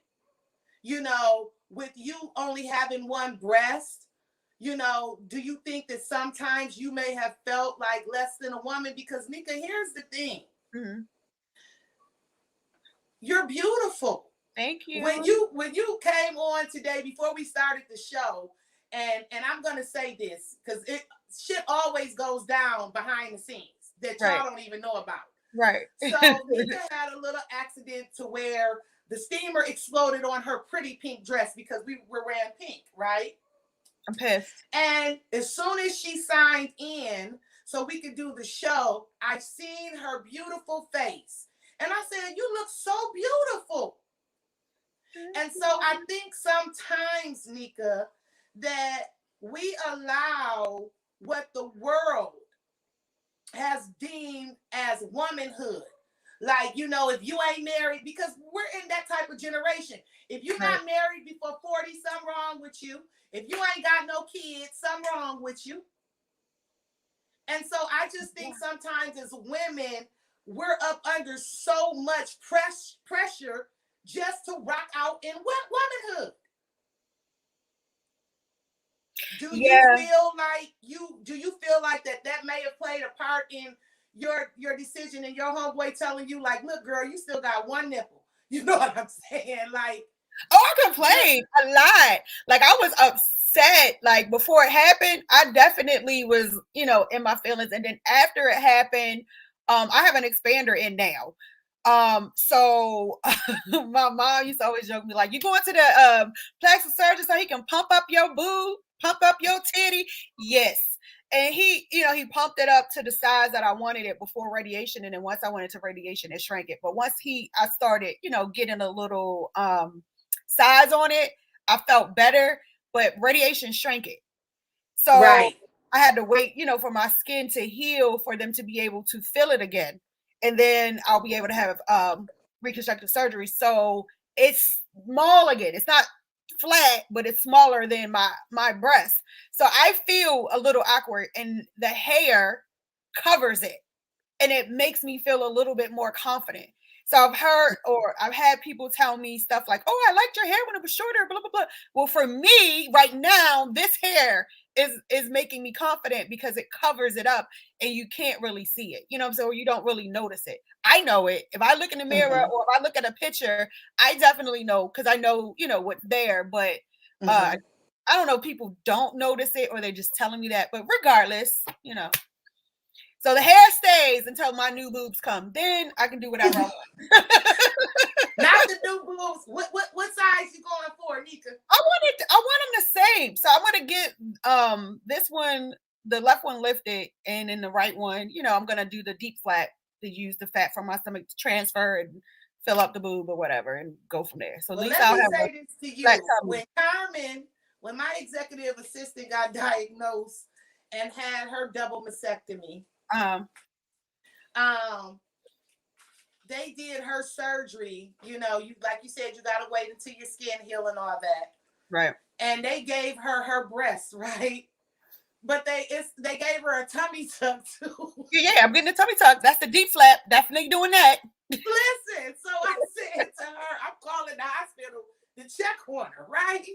You know, with you only having one breast, you know, do you think that sometimes you may have felt like less than a woman? Because, Nika, here's the thing. Mm-hmm. You're beautiful. Thank you. When you came on today before we started the show, and I'm going to say this because shit always goes down behind the scenes that y'all don't even know about. Right. So Nika had a little accident to where the steamer exploded on her pretty pink dress because we were wearing pink, right? I'm pissed. And as soon as she signed in so we could do the show, I seen her beautiful face. And I said, you look so beautiful. And so I think sometimes, Nika, that we allow what the world has deemed as womanhood. Like, you know, if you ain't married, because we're in that type of generation. If you're not married before 40, something wrong with you. If you ain't got no kids, something wrong with you. And so I just think sometimes as women, we're up under so much pressure just to rock out in womanhood. Do you feel like that may have played a part in your decision and your homeboy telling you, like, look, girl, you still got one nipple? You know what I'm saying? Like, I complained a lot. Like, I was upset. Like, before it happened, I definitely was, you know, in my feelings. And then after it happened, I have an expander in now. So my mom used to always joke me like, you going to the plastic surgeon so he can pump up your boob, pump up your titty? Yes. And he, he pumped it up to the size that I wanted it before radiation. And then once I went into radiation, it shrank it. But once I started, getting a little size on it, I felt better, but radiation shrank it. So Right. I had to wait, for my skin to heal for them to be able to fill it again. And then I'll be able to have reconstructive surgery. So it's small again. It's not flat, but it's smaller than my breast. So I feel a little awkward, and the hair covers it, and it makes me feel a little bit more confident. So I've heard, or I've had people tell me stuff like, "Oh, I liked your hair when it was shorter," blah blah blah. Well, for me, right now, this hair is making me confident because it covers it up, and you can't really see it. So you don't really notice it. I know it. If I look in the mirror or if I look at a picture, I definitely know, because I know, what's there. But I don't know, people don't notice it, or they're just telling me that. But regardless, so the hair stays until my new boobs come. Then I can do whatever I want. Not the new boobs. What size you going for, Nika? I want them the same. So I'm gonna get this one, the left one lifted, and then the right one, I'm gonna do the deep flat to use the fat from my stomach to transfer and fill up the boob or whatever and go from there. So well, at least let I'll me have say this to you. When my executive assistant got diagnosed and had her double mastectomy, they did her surgery. You like you said, you gotta wait until your skin heal and all that. Right. And they gave her breasts, right? But they gave her a tummy tuck too. Yeah, I'm getting a tummy tuck. That's the deep flap. Definitely doing that. Listen, so I said to her, I'm calling the hospital to check on her, right?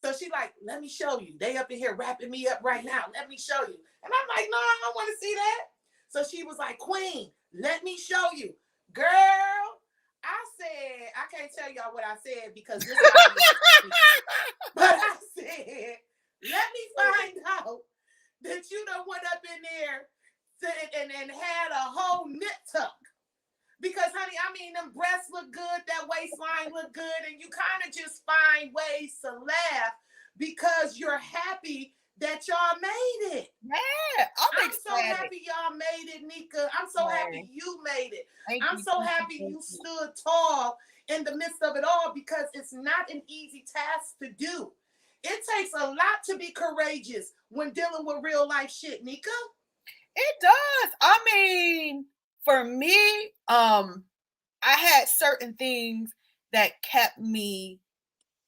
So she like, let me show you. They up in here wrapping me up right now. Let me show you. And I'm like, no, I don't want to see that. So she was like, Queen, let me show you. Girl, I said, I can't tell y'all what I said because this is but I said, let me find out that you done went up in there and had a whole nip tuck. Because, honey, I mean, them breasts look good, that waistline look good, and you kind of just find ways to laugh because you're happy that y'all made it. Yeah, I'm so happy y'all made it, Nika. I'm so happy you made it. I'm so happy you stood tall in the midst of it all because it's not an easy task to do. It takes a lot to be courageous when dealing with real life shit, Nika. It does. I mean, for me, I had certain things that kept me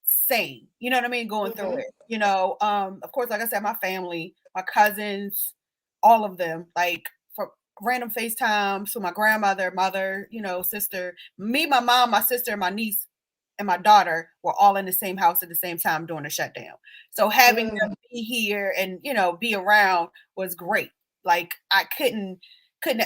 sane. You know what I mean? Going through it. Of course, like I said, my family, my cousins, all of them, like from random FaceTime. So my grandmother, mother, sister, me, my mom, my sister, and my niece and my daughter were all in the same house at the same time during the shutdown. So having them be here and, be around was great. Like I couldn't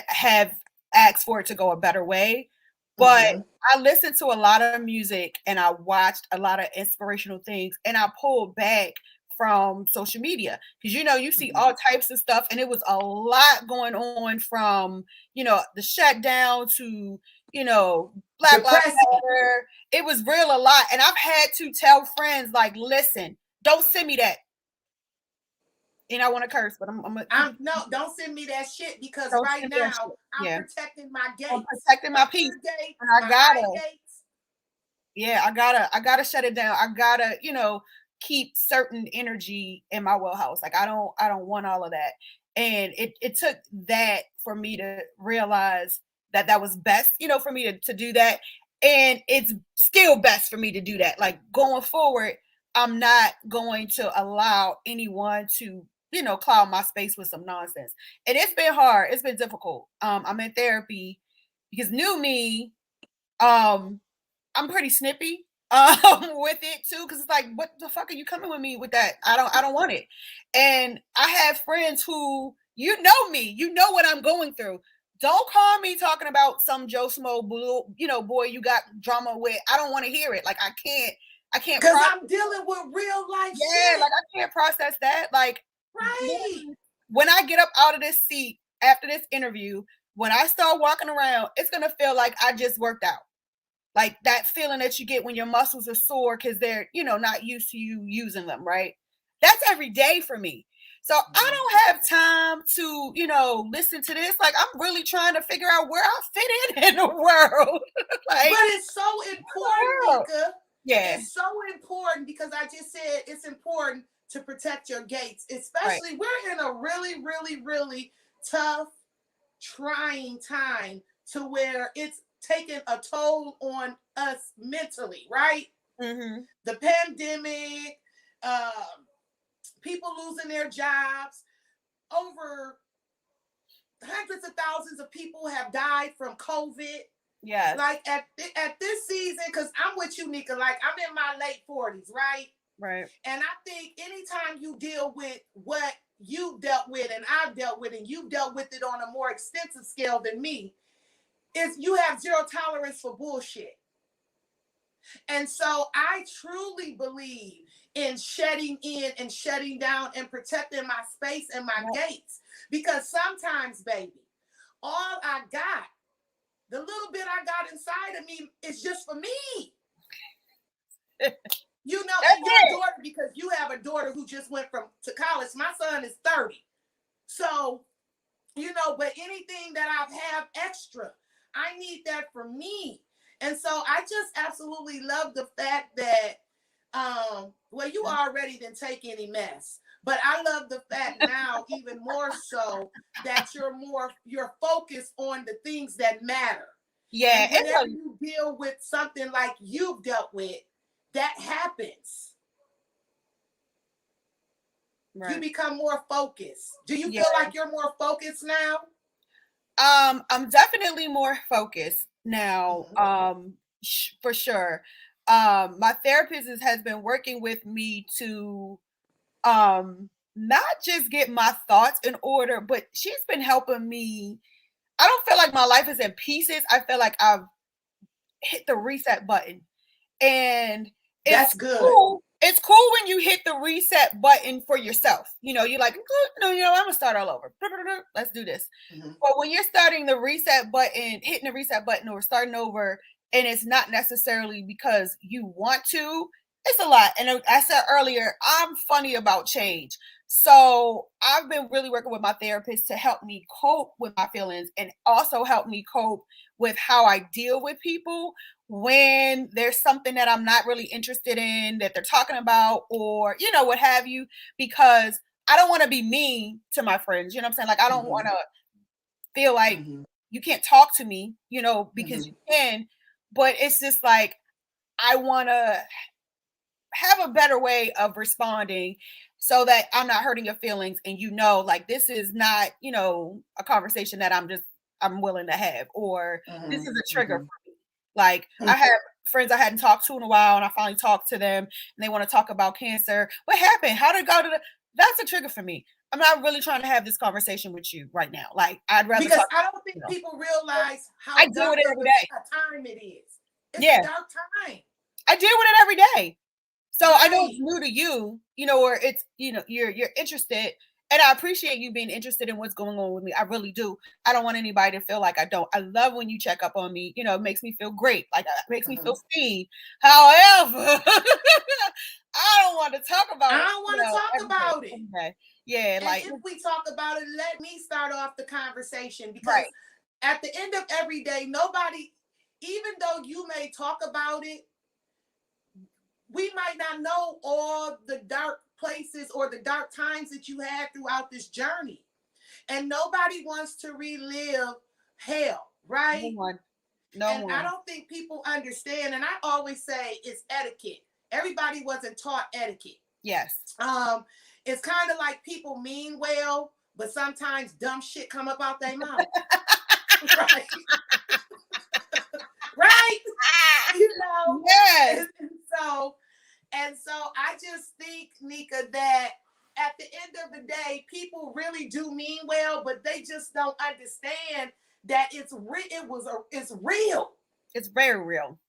have asked for it to go a better way. But I listened to a lot of music and I watched a lot of inspirational things, and I pulled back from social media because you see all types of stuff, and it was a lot going on from the shutdown to Black Lives Matter. It was real a lot, and I've had to tell friends like, listen, don't send me that. And I want to curse, but I'm no, don't send me that shit because right now I'm protecting my gates. I'm protecting my peace, and I gotta shut it down. I gotta, keep certain energy in my wellhouse. Like I don't want all of that. And it took that for me to realize that was best, for me to do that. And it's still best for me to do that. Like going forward, I'm not going to allow anyone to cloud my space with some nonsense. And it's been hard. It's been difficult. I'm in therapy because new me, I'm pretty snippy with it too. Cause it's like, what the fuck are you coming with me with that? I don't want it. And I have friends who, me, what I'm going through. Don't call me talking about some Joe Smo blue, boy, you got drama with. I don't want to hear it. Like I can't because I'm dealing with real life shit. Like I can't process that. Like right. When I get up out of this seat after this interview, when I start walking around, it's going to feel like I just worked out. Like that feeling that you get when your muscles are sore because they're, not used to you using them, right? That's every day for me. So I don't have time to, listen to this. Like I'm really trying to figure out where I fit in the world. But it's so important, Nika. Yeah. It's so important because I just said it's important to protect your gates, especially we're in a really, really, really tough, trying time to where it's taking a toll on us mentally, right? Mm-hmm. The pandemic, people losing their jobs, over hundreds of thousands of people have died from COVID. Yeah. Like at this season, because I'm with you, Nika, like I'm in my late 40s, right? Right. And I think anytime you deal with what you've dealt with and I've dealt with, and you've dealt with it on a more extensive scale than me, is you have zero tolerance for bullshit. And so I truly believe in shutting in and shutting down and protecting my space and my gates. Because sometimes, baby, all I got, the little bit I got inside of me is just for me. You know, and your daughter, because you have a daughter who just went to college. My son is 30. So, but anything that I have extra, I need that for me. And so I just absolutely love the fact that, you already didn't take any mess. But I love the fact now, even more so, that you're focused on the things that matter. Yeah. And whenever you deal with something like you've dealt with, that happens. Right. You become more focused. Do you feel like you're more focused now? I'm definitely more focused now. For sure. My therapist has been working with me to not just get my thoughts in order, but she's been helping me. I don't feel like my life is in pieces. I feel like I've hit the reset button. And that's good. Cool. It's cool when you hit the reset button for yourself. You're like, no, I'm gonna start all over. Let's do this. Mm-hmm. But when you're starting the reset button, hitting the reset button or starting over, and it's not necessarily because you want to, it's a lot. And I said earlier, I'm funny about change. So I've been really working with my therapist to help me cope with my feelings and also help me cope with how I deal with people when there's something that I'm not really interested in that they're talking about, or, what have you, because I don't want to be mean to my friends. You know what I'm saying? Like, I don't want to feel like you can't talk to me, because you can, but it's just like, I want to have a better way of responding so that I'm not hurting your feelings. And, like, this is not, a conversation that I'm willing to have, or this is a trigger for me. Like, I have friends I hadn't talked to in a while, and I finally talked to them, and they want to talk about cancer. What happened? How did it go that's a trigger for me. I'm not really trying to have this conversation with you right now. Like, I'd rather because I don't think people realize how dark of a time it is. It's a dark time. I deal with it every day. So I know it's new to you, or it's, you're interested. And I appreciate you being interested in what's going on with me. I really do. I don't want anybody to feel like I don't. I love when you check up on me. It makes me feel great. Like, it makes me feel seen. However, I don't want to talk about it. I don't want to talk about it. Okay. Yeah. And if we talk about it, let me start off the conversation, because at the end of every day, nobody, even though you may talk about it, we might not know all the dark places or the dark times that you had throughout this journey. And nobody wants to relive hell, right? No one. I don't think people understand. And I always say it's etiquette. Everybody wasn't taught etiquette. Yes. It's kind of like people mean well, but sometimes dumb shit come up out their mouth. Right? Right? Yes. And so I just think, Nika, that at the end of the day, people really do mean well, but they just don't understand that it's real. It's very real.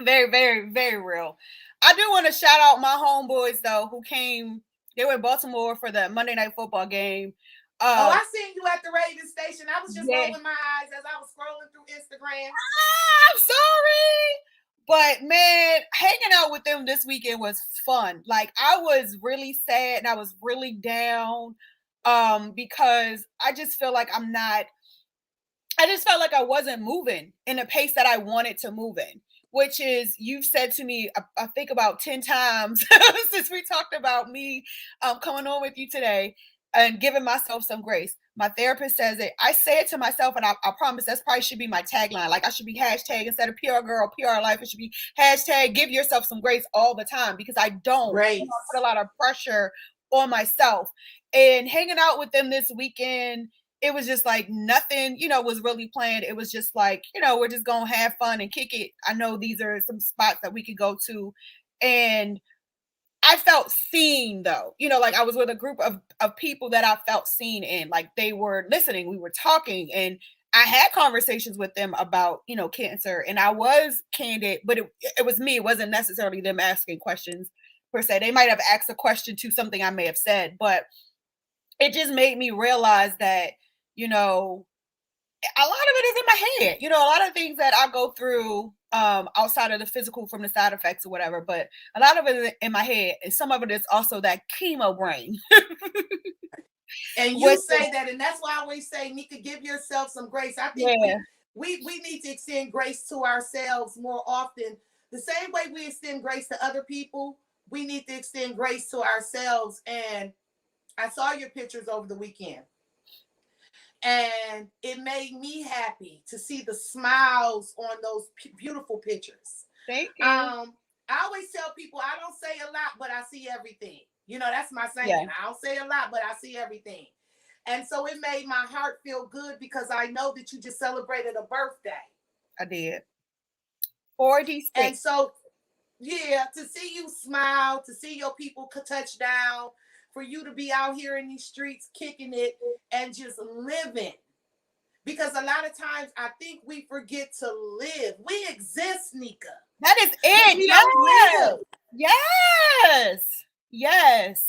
Very, very, very real. I do want to shout out my homeboys, though, who came. They were in Baltimore for the Monday Night Football game. Oh, I seen you at the radio station. I was just Yeah. rolling my eyes as I was scrolling through Instagram. I'm sorry. But man, hanging out with them this weekend was fun. Like I was really sad and I was really down because I just feel like I just felt like I wasn't moving in the pace that I wanted to move in, which is you've said to me, I think about 10 times since we talked about me coming on with you today and giving myself some grace. My therapist says it. I say it to myself, and I promise that's probably should be my tagline. Like I should be hashtag instead of PR girl, PR life. It should be hashtag give yourself some grace all the time because I don't put a lot of pressure on myself. And hanging out with them this weekend, it was just like nothing, was really planned. It was just like, we're just going to have fun and kick it. I know these are some spots that we could go to. And I felt seen though, like I was with a group of people that I felt seen in, like they were listening, we were talking, and I had conversations with them about, cancer, and I was candid, but it was me. It wasn't necessarily them asking questions per se. They might have asked a question to something I may have said, but it just made me realize that, a lot of it is in my head. A lot of things that I go through outside of the physical from the side effects or whatever, but a lot of it is in my head. And some of it is also that chemo brain. And you say that, and that's why I always say, Nika, give yourself some grace. I think we need to extend grace to ourselves more often. The same way we extend grace to other people, we need to extend grace to ourselves. And I saw your pictures over the weekend, and it made me happy to see the smiles on those beautiful pictures. Thank you. I always tell people I don't say a lot, but I see everything. That's my saying. Yeah. I don't say a lot, but I see everything. And so it made my heart feel good because I know that you just celebrated a birthday. I did. 46. And so, yeah, to see you smile, to see your people touch down, for you to be out here in these streets kicking it and just living. Because a lot of times I think we forget to live. We exist, Nika. That is it. We don't live. Yes.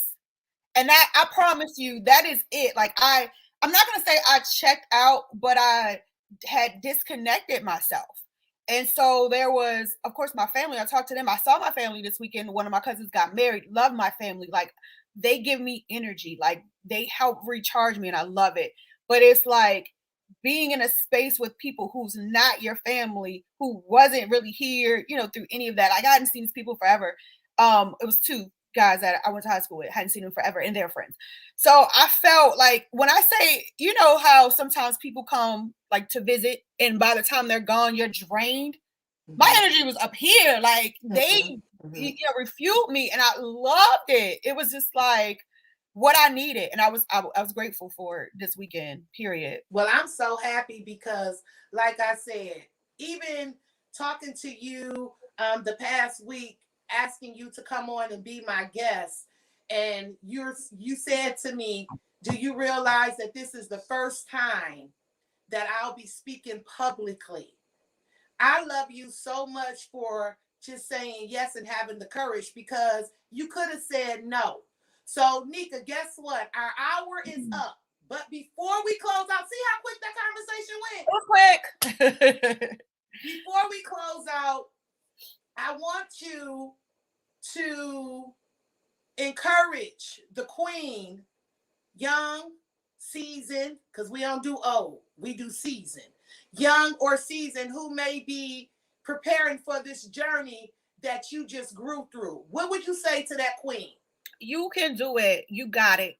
And that, I promise you, that is it. Like I'm not going to say I checked out, but I had disconnected myself. And so there was, of course, my family. I talked to them. I saw my family this weekend. One of my cousins got married. Love my family. Like they give me energy. Like they help recharge me, and I love it. But it's like being in a space with people who's not your family, who wasn't really here, through any of that. Like I hadn't seen these people forever. It was two guys that I went to high school with, hadn't seen them forever, and they're friends. So I felt like when I say, how sometimes people come like to visit, and by the time they're gone, you're drained. My energy was up here. Like they refueled me, and I loved it. It was just like what I needed, and I was grateful for it this weekend, period. Well, I'm so happy because, like I said, even talking to you the past week, asking you to come on and be my guest, and you said to me, do you realize that this is the first time that I'll be speaking publicly? I love you so much for just saying yes and having the courage, because you could have said no. So, Nika, guess what? Our hour is up. But before we close out, see how quick that conversation went? Quick. Before we close out, I want you to encourage the queen, young, seasoned, because we don't do old, we do seasoned, young or seasoned, who may be preparing for this journey that you just grew through. What would you say to that queen? You can do it. You got it.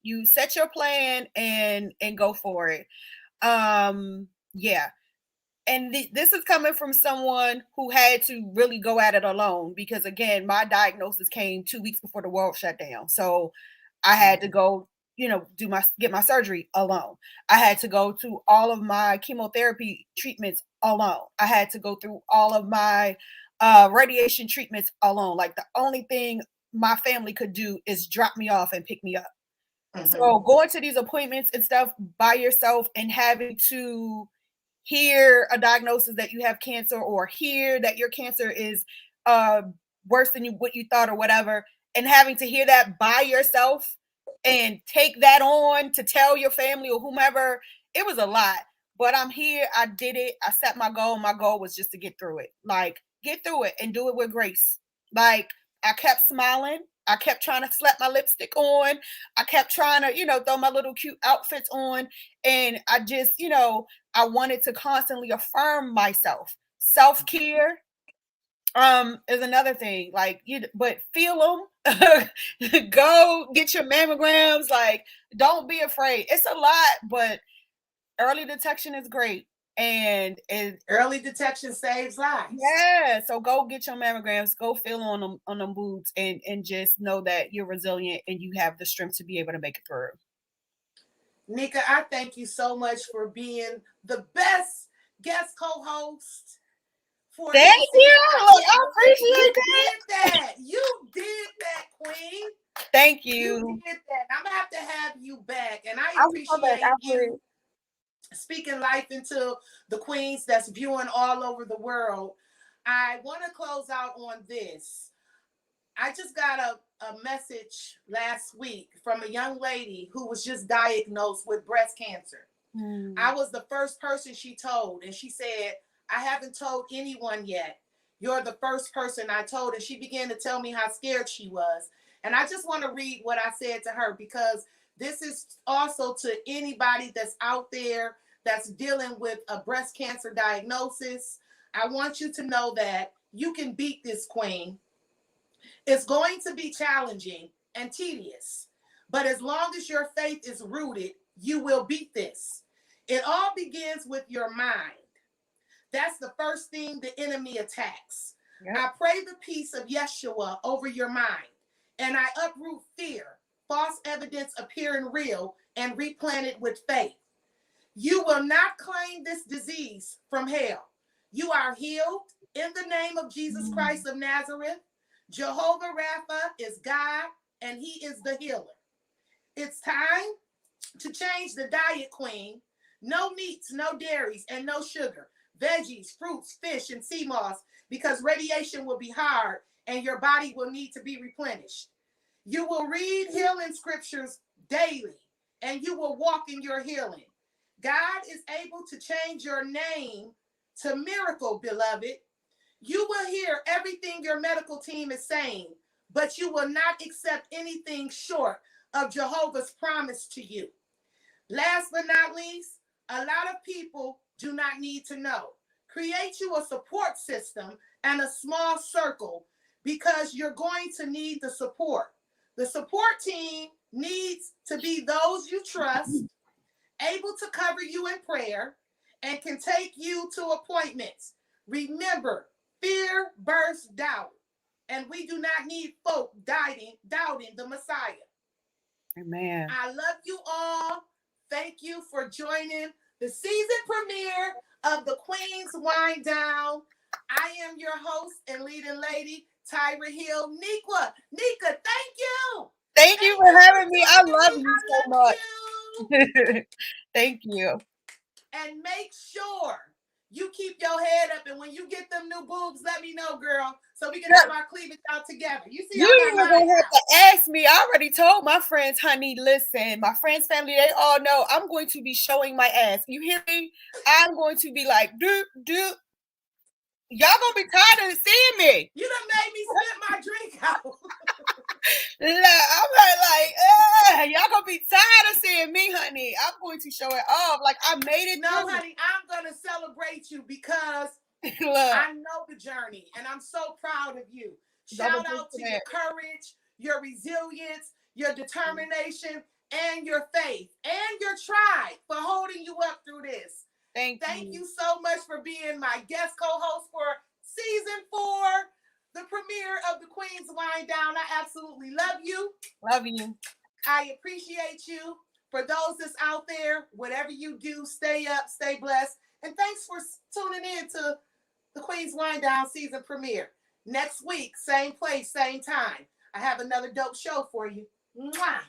You set your plan and go for it. Yeah. And this is coming from someone who had to really go at it alone, because again, my diagnosis came 2 weeks before the world shut down. So I had to go, get my surgery alone. I had to go to all of my chemotherapy treatments alone. I had to go through all of my radiation treatments alone. Like the only thing my family could do is drop me off and pick me up. Mm-hmm. So going to these appointments and stuff by yourself and having to hear a diagnosis that you have cancer, or hear that your cancer is worse than what you thought or whatever, and having to hear that by yourself and take that on to tell your family or whomever. It was a lot, but I'm here. I did it. I set my goal. My goal was just to get through it. Like, get through it and do it with grace. Like, I kept smiling. I kept trying to slap my lipstick on. I kept trying to, throw my little cute outfits on. And I just, I wanted to constantly affirm myself. Self-care is another thing. Like, but feel them. Go get your mammograms. Like, don't be afraid. It's a lot, but early detection is great. And early detection saves lives. Yeah. So go get your mammograms, go feel on them boobs, and just know that you're resilient and you have the strength to be able to make it through. Nika, I thank you so much for being the best guest co-host. Thank you. Look, I appreciate that. You did that, Queen. Thank you. You did that. I'm gonna have you back, and I appreciate you speaking life into the queens that's viewing all over the world. I want to close out on this. I just got a message last week from a young lady who was just diagnosed with breast cancer. I was the first person she told, and she said, I haven't told anyone yet. You're the first person I told. And she began to tell me how scared she was. And I just want to read what I said to her, because this is also to anybody that's out there that's dealing with a breast cancer diagnosis. I want you to know that you can beat this, Queen. It's going to be challenging and tedious, but as long as your faith is rooted, you will beat this. It all begins with your mind. That's the first thing the enemy attacks. Yep. I pray the peace of Yeshua over your mind, and I uproot fear, false evidence appearing real, and replant it with faith. You will not claim this disease from hell. You are healed in the name of Jesus Christ of Nazareth. Jehovah Rapha is God, and he is the healer. It's time to change the diet, Queen. No meats, no dairies, and no sugar. Veggies, fruits, fish, and sea moss, because radiation will be hard and your body will need to be replenished. You will read healing scriptures daily, and you will walk in your healing. God is able to change your name to Miracle, beloved. You will hear everything your medical team is saying, but you will not accept anything short of Jehovah's promise to you. Last but not least, a lot of people do not need to know. Create you a support system and a small circle, because you're going to need the support. The support team needs to be those you trust, able to cover you in prayer, and can take you to appointments. Remember, fear births doubt, and we do not need folk doubting the Messiah. Amen. I love you all. Thank you for joining the season premiere of the Queen's Wind Down. I am your host and leading lady, Tyra Hill. Nika, thank you. Thank you for having me. I love you so much. Thank you. And make sure you keep your head up, and when you get them new boobs, let me know, girl, so we can have our cleavage out together. You see, you even gonna have to ask me. I already told my friends, honey, listen, my friends, family, they all know I'm going to be showing my ass. You hear me? I'm going to be like, do. Y'all gonna be tired of seeing me. You done made me spit my drink out. I'm like, y'all gonna be tired of seeing me, honey. I'm going to show it off. Like, I made it. No, honey, I'm gonna celebrate you, because I know the journey, and I'm so proud of you. Shout out to your courage, your resilience, your determination, and your faith, and your tribe for holding you up through this. Thank you so much for being my guest co-host for season 4, the premiere of the Queen's Wind Down. I absolutely love you. Love you. I appreciate you. For those that's out there, whatever you do, stay up, stay blessed. And thanks for tuning in to the Queen's Wind Down season premiere. Next week, same place, same time. I have another dope show for you. Mwah!